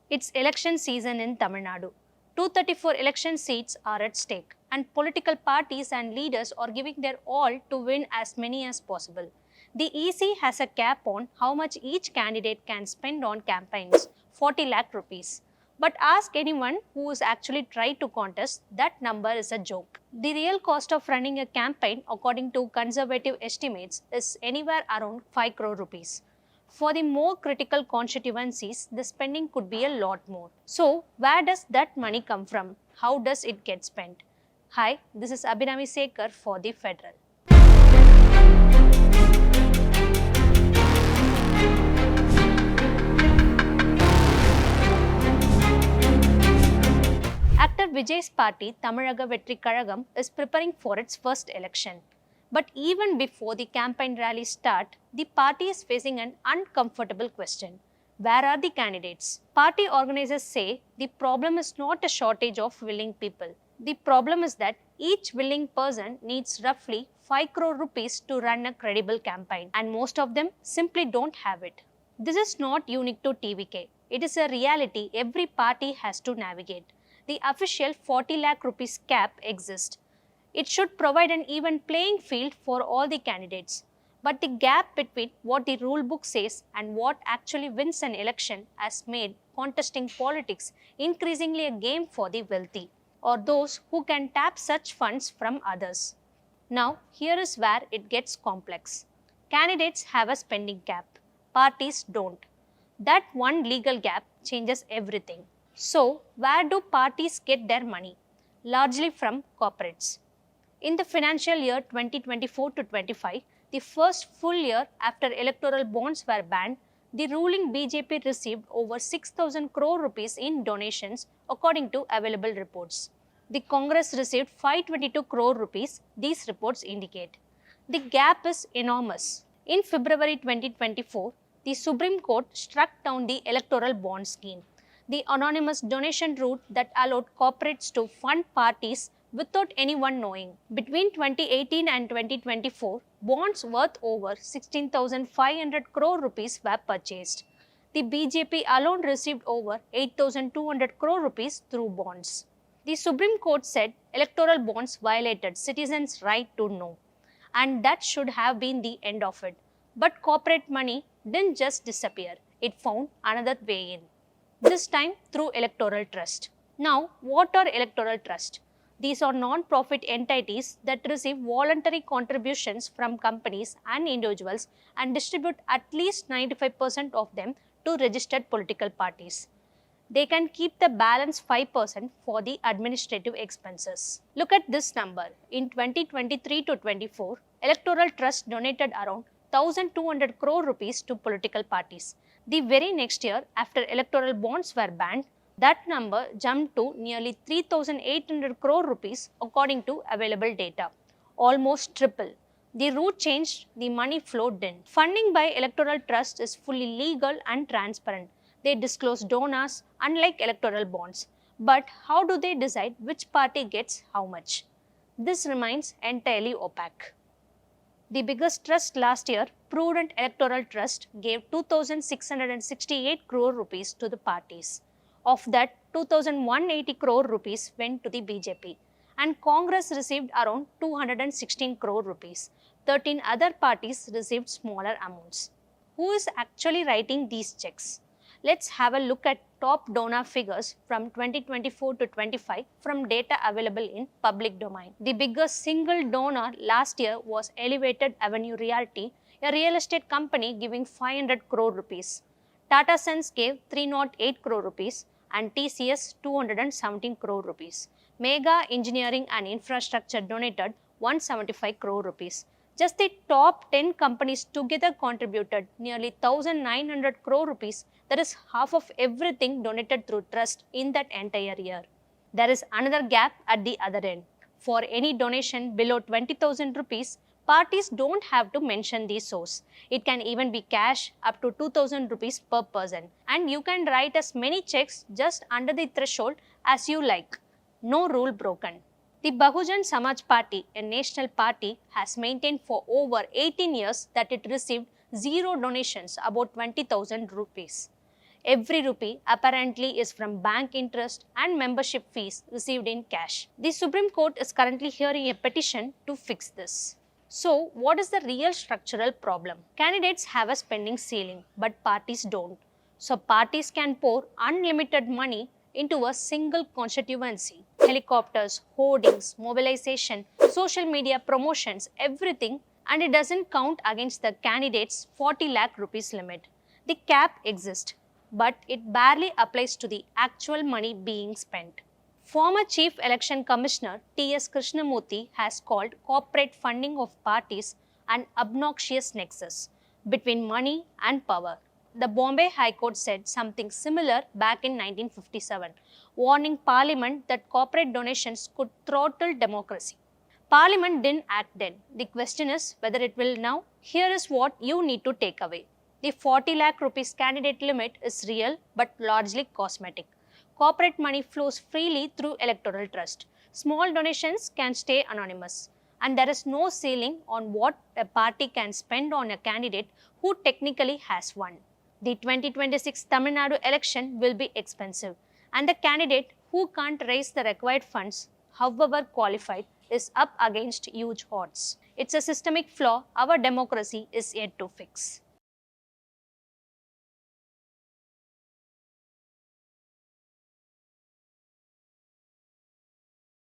It's election season in Tamil Nadu. 234 election seats are at stake, and political parties and leaders are giving their all to win as many as possible. The EC has a cap on how much each candidate can spend on campaigns, 40 lakh rupees. But ask anyone who has actually tried to contest, that number is a joke. The real cost of running a campaign, according to conservative estimates, is anywhere around 5 crore rupees. For the more critical constituencies, the spending could be a lot more. So, where does that money come from? How does it get spent? Hi, this is Abhinavi Sekar for the Federal. Actor Vijay's party, Tamizhaga Vetri Kazhagam, is preparing for its first election. But even before the campaign rallies start, the party is facing an uncomfortable question. Where are the candidates? Party organizers say the problem is not a shortage of willing people. The problem is that each willing person needs roughly 5 crore rupees to run a credible campaign, and most of them simply don't have it. This is not unique to TVK. It is a reality every party has to navigate. The official 40 lakh rupees cap exists. It should provide an even playing field for all the candidates. But the gap between what the rule book says and what actually wins an election has made contesting politics increasingly a game for the wealthy or those who can tap such funds from others. Now, here is where it gets complex. Candidates have a spending cap, parties don't. That one legal gap changes everything. So, where do parties get their money? Largely from corporates. In the financial year 2024 to 25, the first full year after electoral bonds were banned, the ruling BJP received over 6,000 crore rupees in donations according to available reports. The Congress received 522 crore rupees, these reports indicate. The gap is enormous. In February 2024, the Supreme Court struck down the electoral bond scheme, the anonymous donation route that allowed corporates to fund parties without anyone knowing. Between 2018 and 2024, bonds worth over 16,500 crore rupees were purchased. The BJP alone received over 8,200 crore rupees through bonds. The Supreme Court said electoral bonds violated citizens' right to know, and that should have been the end of it. But corporate money didn't just disappear, it found another way in. This time through electoral trust. Now, what are electoral trust? These are non-profit entities that receive voluntary contributions from companies and individuals and distribute at least 95% of them to registered political parties. They can keep the balance 5% for the administrative expenses. Look at this number. In 2023 to 24, Electoral Trust donated around 1,200 crore rupees to political parties. The very next year, after electoral bonds were banned, that number jumped to nearly 3,800 crore rupees according to available data, almost triple. The route changed, the money flowed in. Funding by electoral trust is fully legal and transparent. They disclose donors, unlike electoral bonds. But how do they decide which party gets how much? This remains entirely opaque. The biggest trust last year, Prudent Electoral Trust, gave 2,668 crore rupees to the parties. Of that, 2,180 crore rupees went to the BJP, and Congress received around 216 crore rupees. 13 other parties received smaller amounts. Who is actually writing these checks? Let's have a look at top donor figures from 2024 to 25 from data available in public domain. The biggest single donor last year was Elevated Avenue Realty, a real estate company giving 500 crore rupees. Tata Sons gave 308 crore rupees and TCS 217 crore rupees. Mega Engineering and Infrastructure donated 175 crore rupees. Just the top 10 companies together contributed nearly 1,900 crore rupees, that is half of everything donated through trust in that entire year. There is another gap at the other end. For any donation below 20,000 rupees, parties don't have to mention the source. It can even be cash up to 2,000 rupees per person. And you can write as many checks just under the threshold as you like. No rule broken. The Bahujan Samaj Party, a national party, has maintained for over 18 years that it received zero donations, about 20,000 rupees. Every rupee apparently is from bank interest and membership fees received in cash. The Supreme Court is currently hearing a petition to fix this. So, what is the real structural problem? Candidates have a spending ceiling, but parties don't. So, parties can pour unlimited money into a single constituency. Helicopters, hoardings, mobilization, social media promotions, everything, and it doesn't count against the candidate's 40 lakh rupees limit. The cap exists, but it barely applies to the actual money being spent. Former Chief Election Commissioner T.S. Krishnamurthy has called corporate funding of parties an obnoxious nexus between money and power. The Bombay High Court said something similar back in 1957, warning Parliament that corporate donations could throttle democracy. Parliament didn't act then. The question is whether it will now. Here is what you need to take away. The 40 lakh rupees candidate limit is real but largely cosmetic. Corporate money flows freely through electoral trust. Small donations can stay anonymous. And there is no ceiling on what a party can spend on a candidate who technically has won. The 2026 Tamil Nadu election will be expensive, and the candidate who can't raise the required funds, however qualified, is up against huge odds. It's a systemic flaw our democracy is yet to fix.